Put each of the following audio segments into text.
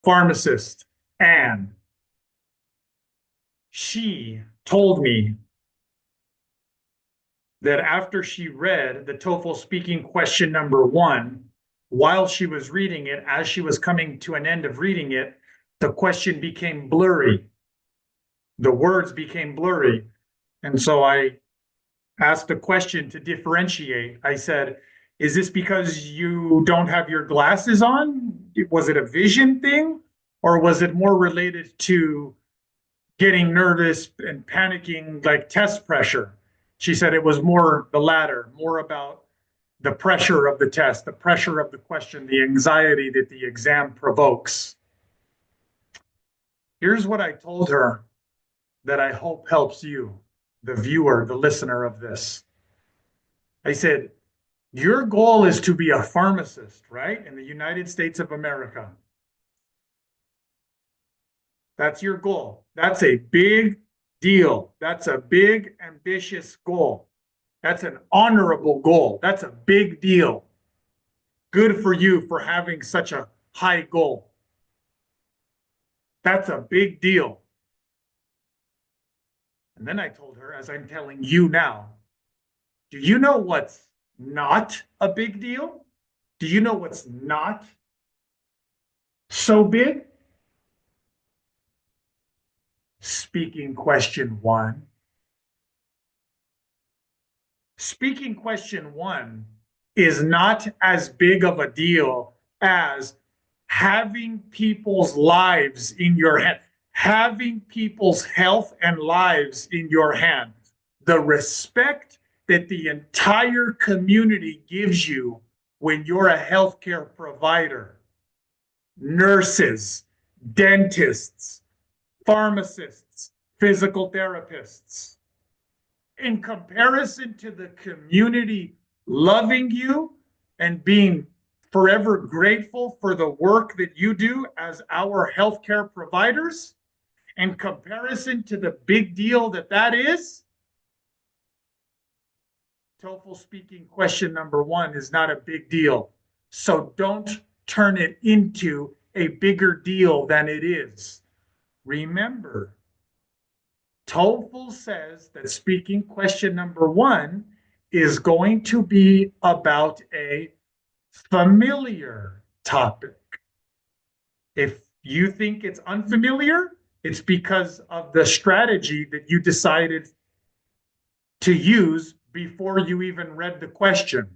pharmacist, Anne. She told me that after she read the TOEFL speaking question number 1, while she was reading it, as she was coming to an end of reading it, the question became blurry. The words became blurry. And so I asked a question to differentiate. I said, is this because you don't have your glasses on? Was it a vision thing? Or was it more related to getting nervous and panicking, like test pressure? She said it was more the latter, more about the pressure of the test, the pressure of the question, the anxiety that the exam provokes. Here's what I told her that I hope helps you, the viewer, the listener of this. I said, your goal is to be a pharmacist, right? In the United States of America. That's your goal. That's a big deal. That's a big, ambitious goal. That's an honorable goal. That's a big deal. Good for you for having such a high goal. That's a big deal. And then I told her, as I'm telling you now, do you know what's not a big deal? Do you know what's not so big? Speaking question 1. Speaking question 1 is not as big of a deal as having people's lives in your hand, having people's health and lives in your hand. The respect that the entire community gives you when you're a healthcare provider, nurses, dentists, pharmacists, physical therapists, in comparison to the community loving you and being forever grateful for the work that you do as our healthcare providers, in comparison to the big deal that is, TOEFL speaking question number 1 is not a big deal. So don't turn it into a bigger deal than it is. Remember, TOEFL says that speaking question number 1 is going to be about a familiar topic. If you think it's unfamiliar, it's because of the strategy that you decided to use before you even read the question,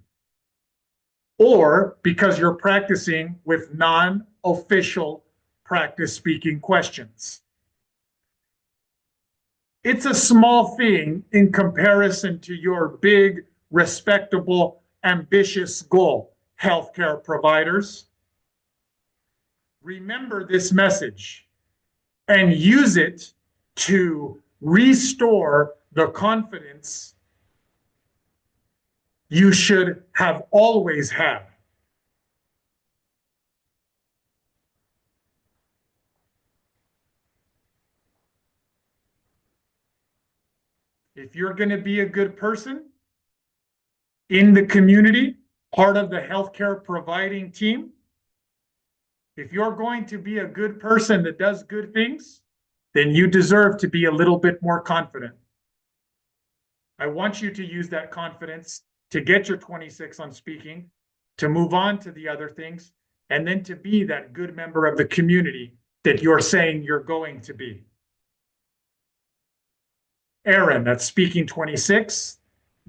or because you're practicing with non-official practice speaking questions. It's a small thing in comparison to your big, respectable, ambitious goal, healthcare providers. Remember this message and use it to restore the confidence you should have always had. If you're going to be a good person in the community, part of the healthcare providing team, if you're going to be a good person that does good things, then you deserve to be a little bit more confident. I want you to use that confidence to get your 26 on speaking, to move on to the other things, and then to be that good member of the community that you're saying you're going to be. Aaron, that's speaking 26.